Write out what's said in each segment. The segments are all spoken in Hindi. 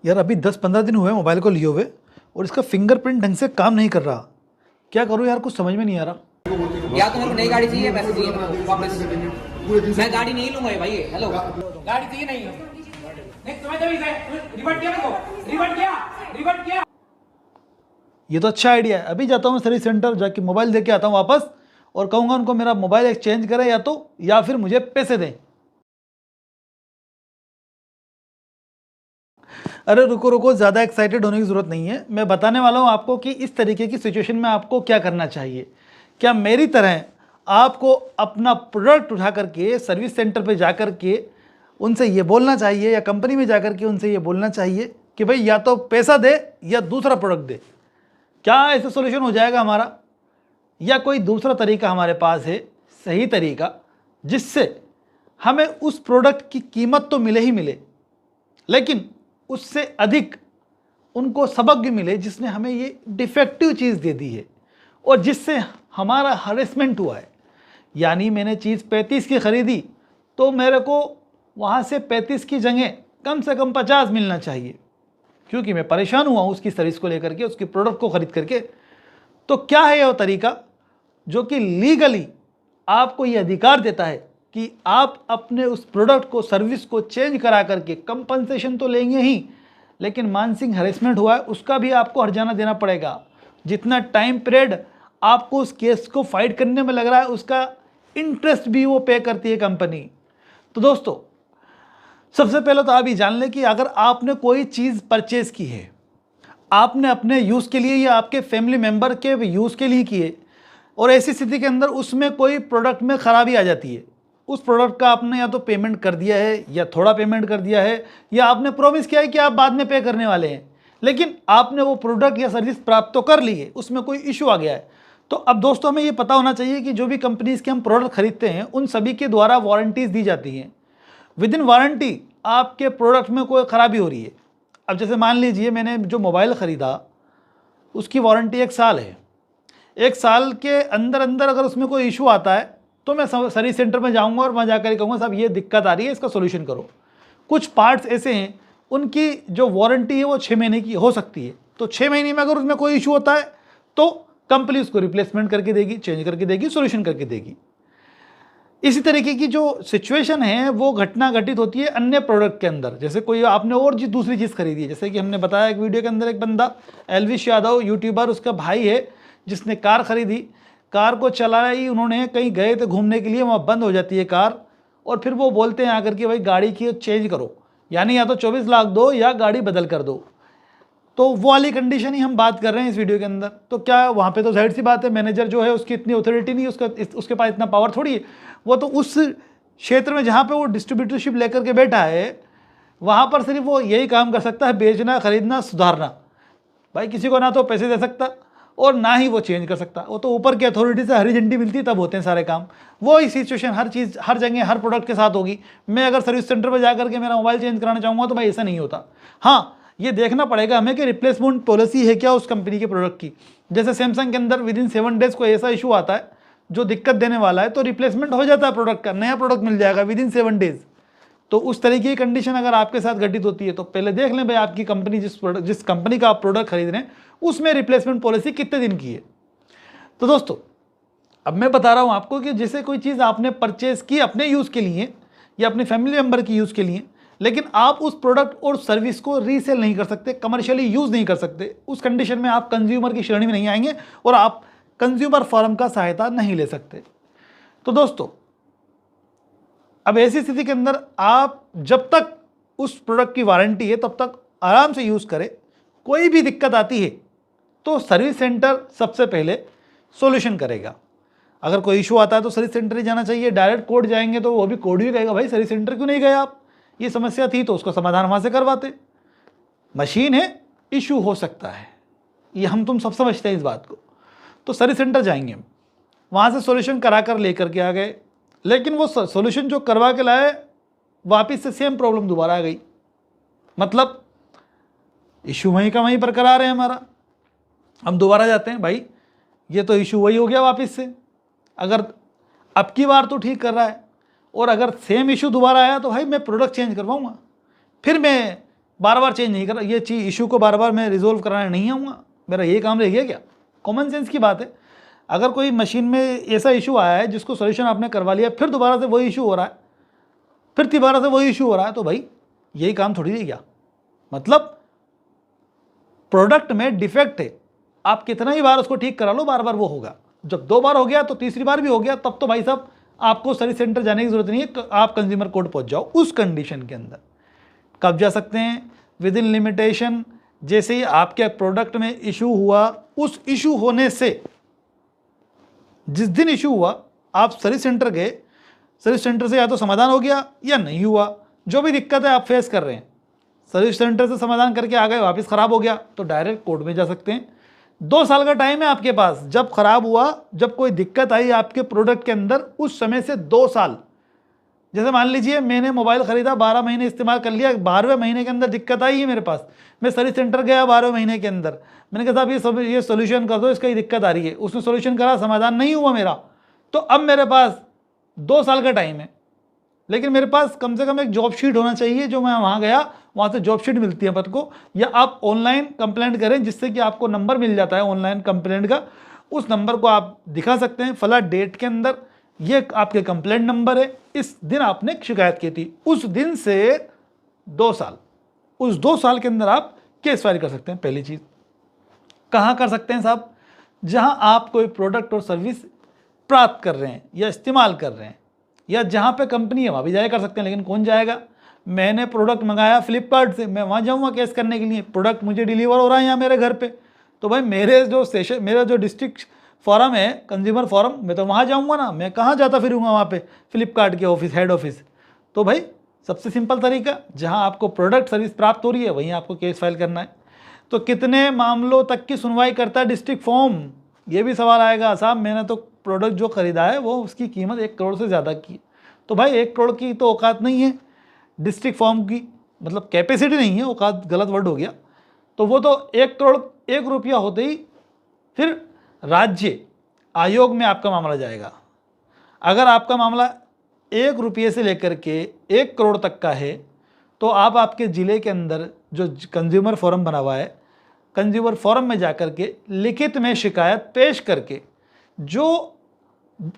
यार अभी 10-15 दिन हुए मोबाइल को लिए हुए और इसका फिंगरप्रिंट ढंग से काम नहीं कर रहा। क्या करूँ यार, कुछ समझ में नहीं आ रहा। या तो मेरे को नई गाड़ी चाहिए, पैसे चाहिए मेरे को वापस। मैं गाड़ी नहीं लूंगा ये भाई। हेलो, गाड़ी चाहिए नहीं तुम्हें जब रिवर्ट किया, मेरे को रिवर्ट किया। ये तो अच्छा आइडिया है। अभी जाता हूँ सर्विस सेंटर, जाके मोबाइल दे के आता हूँ वापस और कहूँगा उनको मेरा मोबाइल एक्सचेंज करें या फिर मुझे पैसे दें। अरे रुको रुको, ज़्यादा एक्साइटेड होने की ज़रूरत नहीं है। मैं बताने वाला हूँ आपको कि इस तरीके की सिचुएशन में आपको क्या करना चाहिए। क्या मेरी तरह आपको अपना प्रोडक्ट उठा करके सर्विस सेंटर पे जा कर के उनसे ये बोलना चाहिए, या कंपनी में जा कर के उनसे ये बोलना चाहिए कि भाई या तो पैसा दे या दूसरा प्रोडक्ट दे? क्या ऐसा सोल्यूशन हो जाएगा हमारा? या कोई दूसरा तरीका हमारे पास है, सही तरीका, जिससे हमें उस प्रोडक्ट की कीमत तो मिले ही मिले, लेकिन उससे अधिक उनको सबक भी मिले जिसने हमें ये डिफेक्टिव चीज़ दे दी है और जिससे हमारा हरेसमेंट हुआ है। यानी मैंने चीज़ 35 की ख़रीदी तो मेरे को वहाँ से 35 की जगह कम से कम 50 मिलना चाहिए, क्योंकि मैं परेशान हुआ हूँ उसकी सर्विस को लेकर के, उसकी प्रोडक्ट को ख़रीद करके। तो क्या है वो तरीका जो कि लीगली आपको ये अधिकार देता है कि आप अपने उस प्रोडक्ट को, सर्विस को चेंज करा करके कंपनसेशन तो लेंगे ही, लेकिन मानसिक हरेसमेंट हुआ है उसका भी आपको हर्जाना देना पड़ेगा। जितना टाइम पीरियड आपको उस केस को फाइट करने में लग रहा है उसका इंटरेस्ट भी वो पे करती है कंपनी। तो दोस्तों, सबसे पहले तो आप ये जान लें कि अगर आपने कोई चीज़ परचेज की है, आपने अपने यूज़ के लिए या आपके फैमिली मेम्बर के यूज़ के लिए की है, और ऐसी स्थिति के अंदर उसमें कोई प्रोडक्ट में ख़राबी आ जाती है, उस प्रोडक्ट का आपने या तो पेमेंट कर दिया है या थोड़ा पेमेंट कर दिया है, या आपने प्रॉमिस किया है कि आप बाद में पे करने वाले हैं, लेकिन आपने वो प्रोडक्ट या सर्विस प्राप्त तो कर ली है, उसमें कोई इशू आ गया है। तो अब दोस्तों, हमें ये पता होना चाहिए कि जो भी कंपनीज़ के हम प्रोडक्ट खरीदते हैं उन सभी के द्वारा वारंटीज़ दी जाती हैं। विद इन वारंटी आपके प्रोडक्ट में कोई ख़राबी हो रही है, अब जैसे मान लीजिए मैंने जो मोबाइल ख़रीदा उसकी वारंटी 1 साल है। 1 साल के अंदर अंदर अगर उसमें कोई इशू आता है तो मैं सर्विस सेंटर में जाऊंगा और वहाँ जाकर कहूँगा साहब ये दिक्कत आ रही है, इसका सोल्यूशन करो। कुछ पार्ट्स ऐसे हैं उनकी जो वारंटी है वो 6 महीने की हो सकती है, तो 6 महीने में अगर उसमें कोई इशू होता है तो कंपनी उसको रिप्लेसमेंट करके देगी, चेंज करके देगी, सोल्यूशन करके देगी। इसी तरीके की जो सिचुएशन है वो घटना घटित होती है अन्य प्रोडक्ट के अंदर। जैसे कोई आपने और दूसरी चीज़ खरीदी है, जैसे कि हमने बताया एक वीडियो के अंदर, एक बंदा एलविश यादव यूट्यूबर, उसका भाई है जिसने कार खरीदी, कार को चलाई उन्होंने, कहीं गए थे घूमने के लिए, वहाँ बंद हो जाती है कार, और फिर वो बोलते हैं आकर के भाई गाड़ी की चेंज करो, यानी या तो 24 लाख दो या गाड़ी बदल कर दो। तो वो वाली कंडीशन ही हम बात कर रहे हैं इस वीडियो के अंदर। तो क्या वहाँ पे तो जाहिर सी बात है मैनेजर जो है उसकी इतनी अथॉरिटी नहीं, उसके पास इतना पावर थोड़ी है। वो तो उस क्षेत्र में जहाँ पे वो डिस्ट्रीब्यूटरशिप लेकर के बैठा है वहाँ पर सिर्फ वो यही काम कर सकता है, बेचना, खरीदना, सुधारना। भाई किसी को ना तो पैसे दे सकता और ना ही वो चेंज कर सकता, वो तो ऊपर की अथॉरिटी से हरी झंडी मिलती तब होते हैं सारे काम। वो ही सिचुएशन हर चीज़, हर जगह, हर प्रोडक्ट के साथ होगी। मैं अगर सर्विस सेंटर पर जाकर के मेरा मोबाइल चेंज कराना चाहूँगा तो भाई ऐसा नहीं होता। हाँ, ये देखना पड़ेगा हमें कि रिप्लेसमेंट पॉलिसी है क्या उस कंपनी के प्रोडक्ट की। जैसे सैमसंग के अंदर विद इन 7 डेज़ कोई ऐसा इशू आता है जो दिक्कत देने वाला है तो रिप्लेसमेंट हो जाता है प्रोडक्ट का, नया प्रोडक्ट मिल जाएगा विद इन 7 डेज़। तो उस तरीके की कंडीशन अगर आपके साथ घटित होती है तो पहले देख लें भाई आपकी कंपनी जिस कंपनी का आप प्रोडक्ट खरीद रहे हैं उसमें रिप्लेसमेंट पॉलिसी कितने दिन की है। तो दोस्तों, अब मैं बता रहा हूँ आपको कि जैसे कोई चीज़ आपने परचेज की अपने यूज़ के लिए या अपने फैमिली मेम्बर की यूज़ के लिए, लेकिन आप उस प्रोडक्ट और सर्विस को रीसेल नहीं कर सकते, कमर्शियली यूज़ नहीं कर सकते, उस कंडीशन में आप कंज्यूमर की श्रेणी में नहीं आएंगे और आप कंज्यूमर फोरम का सहायता नहीं ले सकते। तो दोस्तों, अब ऐसी स्थिति के अंदर आप जब तक उस प्रोडक्ट की वारंटी है तब तक आराम से यूज़ करें। कोई भी दिक्कत आती है तो सर्विस सेंटर सबसे पहले सॉल्यूशन करेगा। अगर कोई इशू आता है तो सर्विस सेंटर ही जाना चाहिए। डायरेक्ट कोर्ट जाएंगे तो वो भी कोर्ट भी कहेगा भाई सर्विस सेंटर क्यों नहीं गए आप, ये समस्या थी तो उसका समाधान वहाँ से करवाते। मशीन है, इशू हो सकता है, ये हम तुम सब समझते हैं इस बात को। तो सर्विस सेंटर जाएंगे, वहाँ से सॉल्यूशन करा कर लेकर के आ गए, लेकिन वो सॉल्यूशन जो करवा के लाए वापस से सेम प्रॉब्लम दोबारा आ गई। मतलब इशू वहीं का वहीं बरकरार है हमारा। हम दोबारा जाते हैं, भाई ये तो इशू वही हो गया वापस से। अगर अब की बार तो ठीक कर रहा है और अगर सेम इशू दोबारा आया तो भाई मैं प्रोडक्ट चेंज करवाऊँगा, फिर मैं बार बार चेंज नहीं कर, ये चीज़ इशू को बार बार मैं रिजोल्व कराने नहीं आऊँगा, मेरा ये काम रह गया क्या? कॉमन सेंस की बात है। अगर कोई मशीन में ऐसा इशू आया है जिसको सोल्यूशन आपने करवा लिया, फिर दोबारा से वही इशू हो रहा है, फिर दोबारा से वही इशू हो रहा है, तो भाई यही काम थोड़ी रह गया। मतलब प्रोडक्ट में डिफेक्ट है, आप कितना ही बार उसको ठीक करा लो, बार बार वो होगा। जब 2 बार हो गया तो तीसरी बार भी हो गया, तब तो भाई साहब आपको सर्विस सेंटर जाने की जरूरत नहीं है, आप कंज्यूमर कोर्ट पहुंच जाओ। उस कंडीशन के अंदर कब जा सकते हैं? With in limitation. जैसे ही आपके प्रोडक्ट में इशू हुआ, उस इशू होने से जिस दिन इशू हुआ आप सर्विस सेंटर गए, सर्विस सेंटर से या तो समाधान हो गया या नहीं हुआ, जो भी दिक्कत है आप फेस कर रहे हैं, सर्विस सेंटर से समाधान करके आ गए, वापस ख़राब हो गया तो डायरेक्ट कोर्ट में जा सकते हैं। 2 साल का टाइम है आपके पास, जब ख़राब हुआ, जब कोई दिक्कत आई आपके प्रोडक्ट के अंदर, उस समय से 2 साल। जैसे मान लीजिए मैंने मोबाइल ख़रीदा, 12 महीने इस्तेमाल कर लिया, 12वें महीने के अंदर दिक्कत आई है मेरे पास, मैं सर्विस सेंटर गया 12वें महीने के अंदर, मैंने कहा साहब ये सोल्यूशन कर दो, इसका ही दिक्कत आ रही है, उसने सोल्यूशन करा, समाधान नहीं हुआ मेरा, तो अब मेरे पास 2 साल का टाइम है। लेकिन मेरे पास कम से कम एक जॉब शीट होना चाहिए, जो मैं वहाँ गया वहाँ से जॉब शीट मिलती है पद को, या आप ऑनलाइन कंप्लेंट करें जिससे कि आपको नंबर मिल जाता है ऑनलाइन कंप्लेंट का, उस नंबर को आप दिखा सकते हैं, फला डेट के अंदर ये आपके कंप्लेंट नंबर है, इस दिन आपने शिकायत की थी, उस दिन से 2 साल, उस 2 साल के अंदर आप केस फाइल कर सकते हैं। पहली चीज़ कहाँ कर सकते हैं साहब? जहाँ आप कोई प्रोडक्ट और सर्विस प्राप्त कर रहे हैं या इस्तेमाल कर रहे हैं, या जहाँ पे कंपनी है वहाँ भी जाया कर सकते हैं। लेकिन कौन जाएगा? मैंने प्रोडक्ट मंगाया फ्लिपकार्ट से, मैं वहाँ जाऊँगा केस करने के लिए? प्रोडक्ट मुझे डिलीवर हो रहा है यहाँ मेरे घर पे, तो भाई मेरा जो डिस्ट्रिक्ट फोरम है, कंज्यूमर फोरम, मैं तो वहाँ जाऊँगा ना, मैं कहाँ जाता फिरूँगा वहाँ पे? फ्लिपकार्ट के ऑफिस, हेड ऑफिस। तो भाई सबसे सिंपल तरीका, जहाँ आपको प्रोडक्ट सर्विस प्राप्त हो रही है वहीं आपको केस फाइल करना है। तो कितने मामलों तक की सुनवाई करता है डिस्ट्रिक्ट फॉर्म? ये भी सवाल आएगा। साहब मैंने तो प्रोडक्ट जो ख़रीदा है वो उसकी कीमत 1 करोड़ से ज़्यादा की, तो भाई 1 करोड़ की तो औकात नहीं है डिस्ट्रिक्ट फॉर्म की, मतलब कैपेसिटी नहीं है, औकात गलत वर्ड हो गया। तो वो तो 1 करोड़ 1 रुपया होते ही फिर राज्य आयोग में आपका मामला जाएगा। अगर आपका मामला 1 रुपये से लेकर के 1 करोड़ तक का है, तो आप आपके ज़िले के अंदर जो कंज्यूमर फोरम बना हुआ है, कंज्यूमर फोरम में जाकर के लिखित में शिकायत पेश करके, जो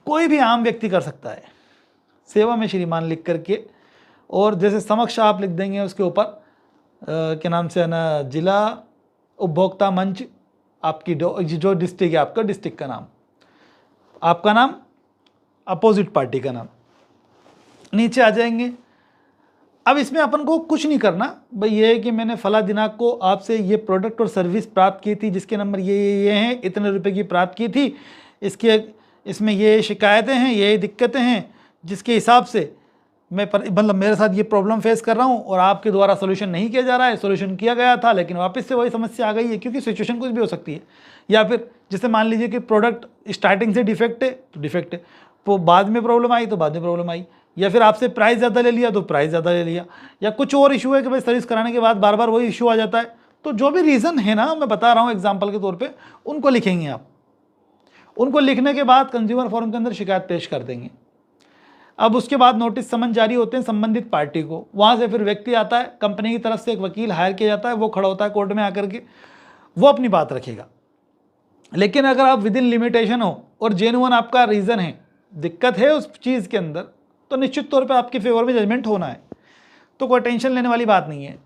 कोई भी आम व्यक्ति कर सकता है, सेवा में श्रीमान लिख करके, और जैसे समक्ष आप लिख देंगे उसके ऊपर क्या नाम से है ना, जिला उपभोक्ता मंच, आपकी जो डिस्ट्रिक्ट है, आपका डिस्ट्रिक्ट का नाम, आपका नाम, अपोजिट पार्टी का नाम, नीचे आ जाएंगे। अब इसमें अपन को कुछ नहीं करना भाई, ये है कि मैंने फला दिनांक को आपसे ये प्रोडक्ट और सर्विस प्राप्त की थी, जिसके नंबर ये हैं, इतने रुपए की प्राप्त की थी, इसमें ये शिकायतें हैं, ये दिक्कतें हैं, जिसके हिसाब से मैं मतलब मेरे साथ ये प्रॉब्लम फेस कर रहा हूँ, और आपके द्वारा सोल्यूशन नहीं किया जा रहा है, सोल्यूशन किया गया था लेकिन वापस से वही समस्या आ गई है, क्योंकि सिचुएशन कुछ भी हो सकती है। या फिर जैसे मान लीजिए कि प्रोडक्ट स्टार्टिंग से डिफेक्ट है तो डिफेक्ट है, वो बाद में प्रॉब्लम आई तो बाद में प्रॉब्लम आई, या फिर आपसे प्राइस ज़्यादा ले लिया तो प्राइस ज़्यादा ले लिया, या कुछ और इशू है कि भाई सर्विस कराने के बाद बार बार वही इशू आ जाता है। तो जो भी रीज़न है ना, मैं बता रहा हूँ एग्जाम्पल के तौर पर, उनको लिखेंगे आप। उनको लिखने के बाद कंज्यूमर फोरम के अंदर शिकायत पेश कर देंगे। अब उसके बाद नोटिस समन जारी होते हैं संबंधित पार्टी को, वहाँ से फिर व्यक्ति आता है, कंपनी की तरफ से एक वकील हायर किया जाता है, वो खड़ा होता है कोर्ट में आकर के, वो अपनी बात रखेगा। लेकिन अगर आप विद इन लिमिटेशन हो और जेन्युइन आपका रीज़न है, दिक्कत है उस चीज़ के अंदर, तो निश्चित तौर पर आपके फेवर में जजमेंट होना है, तो कोई टेंशन लेने वाली बात नहीं है।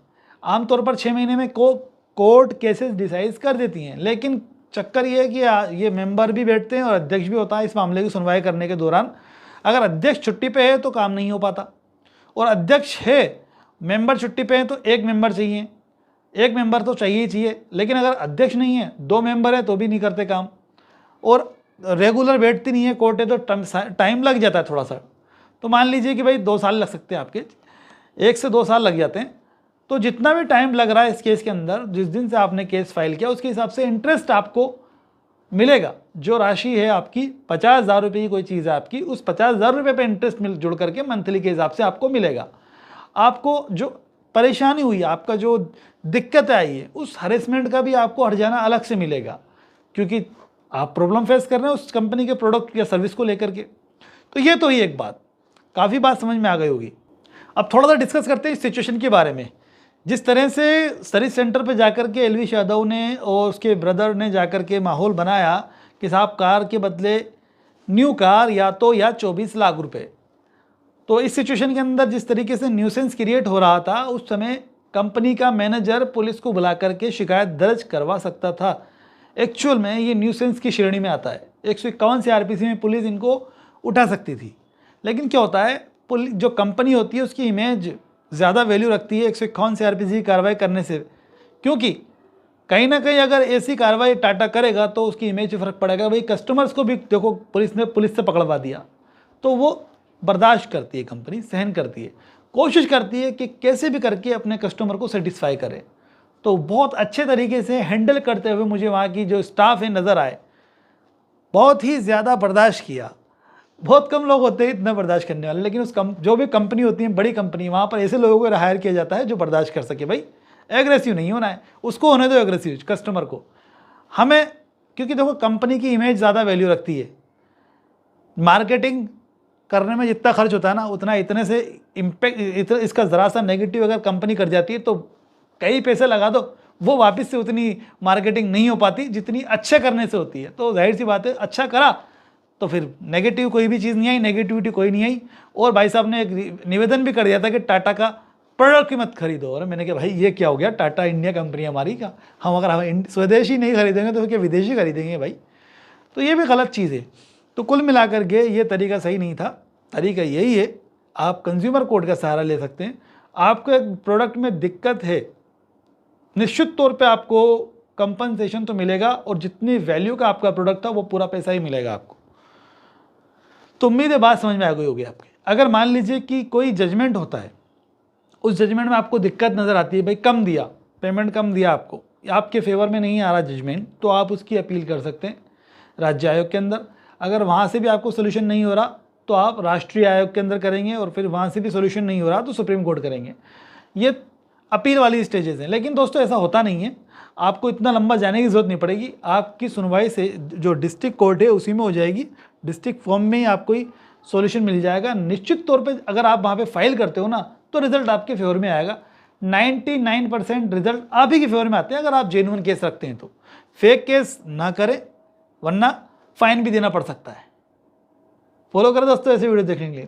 आमतौर पर 6 महीने में कोर्ट केसेस डिसाइड कर देती हैं, लेकिन चक्कर ये है कि ये मेंबर भी बैठते हैं और अध्यक्ष भी होता है इस मामले की सुनवाई करने के दौरान। अगर अध्यक्ष छुट्टी पे है तो काम नहीं हो पाता, और अध्यक्ष है, मेंबर छुट्टी पे है तो एक मेंबर चाहिए, एक मेंबर तो चाहिए ही चाहिए। लेकिन अगर अध्यक्ष नहीं है, 2 मेंबर है तो भी नहीं करते काम, और रेगुलर बैठती नहीं है कोर्ट है, तो टाइम लग जाता है थोड़ा सा। तो मान लीजिए कि भाई 2 साल लग सकते हैं आपके, 1 से 2 साल लग जाते हैं। तो जितना भी टाइम लग रहा है इस केस के अंदर, जिस दिन से आपने केस फाइल किया उसके हिसाब से इंटरेस्ट आपको मिलेगा। जो राशि है आपकी 50,000 रुपये की कोई चीज़ है आपकी, उस 50,000 रुपये पे इंटरेस्ट जुड़ करके मंथली के हिसाब से आपको मिलेगा। आपको जो परेशानी हुई, आपका जो दिक्कत आई है, उस हरेसमेंट का भी आपको हर्जाना अलग से मिलेगा, क्योंकि आप प्रॉब्लम फेस कर रहे हैं उस कंपनी के प्रोडक्ट या सर्विस को लेकर के। तो ये तो ही एक बात, काफ़ी बात समझ में आ गई होगी। अब थोड़ा सा डिस्कस करते हैं इस सिचुएशन के बारे में जिस तरह से सर्विस सेंटर पे जाकर के एलवी यादव ने और उसके ब्रदर ने जाकर के माहौल बनाया कि साहब कार के बदले न्यू कार या 24 लाख रुपए, तो इस सिचुएशन के अंदर जिस तरीके से न्यूसेंस क्रिएट हो रहा था, उस समय कंपनी का मैनेजर पुलिस को बुला करके शिकायत दर्ज करवा सकता था। एक्चुअल में ये न्यूसेंस की श्रेणी में आता है। 151 CRPC में पुलिस इनको उठा सकती थी, लेकिन क्या होता है, जो कंपनी होती है उसकी इमेज ज़्यादा वैल्यू रखती है 151 CRPC की कार्रवाई करने से, क्योंकि कहीं ना कहीं अगर ऐसी कार्रवाई टाटा करेगा तो उसकी इमेज पे फर्क पड़ेगा। भाई कस्टमर्स को भी देखो, पुलिस से पकड़वा दिया, तो वो बर्दाश्त करती है, कंपनी सहन करती है, कोशिश करती है कि कैसे भी करके अपने कस्टमर को सेटिस्फाई करे। तो बहुत अच्छे तरीके से हैंडल करते हुए मुझे वहाँ की जो स्टाफ है नज़र आए, बहुत ही ज़्यादा बर्दाश्त किया। बहुत कम लोग होते हैं इतना बर्दाश्त करने वाले, लेकिन जो भी कंपनी होती है, बड़ी कंपनी, वहाँ पर ऐसे लोगों को हायर किया जाता है जो बर्दाश्त कर सके। भाई एग्रेसिव नहीं होना है, उसको होने दो एग्रेसिव, कस्टमर को। हमें, क्योंकि देखो कंपनी की इमेज ज़्यादा वैल्यू रखती है, मार्केटिंग करने में जितना खर्च होता है ना, उतना इतने से इम्पैक्ट, इसका ज़रा सा नेगेटिव अगर कंपनी कर जाती है तो कई पैसे लगा दो, वो वापस से उतनी मार्केटिंग नहीं हो पाती जितनी अच्छा करने से होती है। तो जाहिर सी बात है, अच्छा करा तो फिर नेगेटिव कोई भी चीज़ नहीं आई, नेगेटिविटी कोई नहीं आई। और भाई साहब ने एक निवेदन भी कर दिया था कि टाटा का प्रोडक्ट की मत खरीदो। और मैंने कहा भाई ये क्या हो गया, टाटा इंडिया कंपनी हमारी का, हम अगर हम स्वदेशी नहीं खरीदेंगे तो क्या विदेशी खरीदेंगे भाई? तो ये भी गलत चीज़ है। तो कुल मिलाकर के ये तरीका सही नहीं था। तरीका यही है, आप कंज्यूमर कोर्ट का सहारा ले सकते हैं। आपको एक प्रोडक्ट में दिक्कत है, निश्चित तौर पे आपको कंपनसेशन तो मिलेगा, और जितनी वैल्यू का आपका प्रोडक्ट था वो पूरा पैसा ही मिलेगा आपको। तो उम्मीद है बात समझ में आ गई होगी आपके। अगर मान लीजिए कि कोई जजमेंट होता है, उस जजमेंट में आपको दिक्कत नज़र आती है, भाई कम दिया, पेमेंट कम दिया आपको, आपके फेवर में नहीं आ रहा जजमेंट, तो आप उसकी अपील कर सकते हैं राज्य आयोग के अंदर। अगर वहाँ से भी आपको सोल्यूशन नहीं हो रहा तो आप राष्ट्रीय आयोग के अंदर करेंगे, और फिर वहाँ से भी सोल्यूशन नहीं हो रहा तो सुप्रीम कोर्ट करेंगे। ये अपील वाली स्टेजेस हैं। लेकिन दोस्तों ऐसा होता नहीं है, आपको इतना लंबा जाने की ज़रूरत नहीं पड़ेगी। आपकी सुनवाई से जो डिस्ट्रिक्ट कोर्ट है उसी में हो जाएगी, डिस्ट्रिक्ट फॉर्म में ही आपको ही सॉल्यूशन मिल जाएगा। निश्चित तौर पे अगर आप वहाँ पे फाइल करते हो ना, तो रिजल्ट आपके फेवर में आएगा। 99% रिजल्ट आप ही के फेवर में आते हैं अगर आप जेन्युइन केस रखते हैं तो। फेक केस ना करें, वरना फाइन भी देना पड़ सकता है। फॉलो करें दोस्तों ऐसे वीडियो देखने के लिए।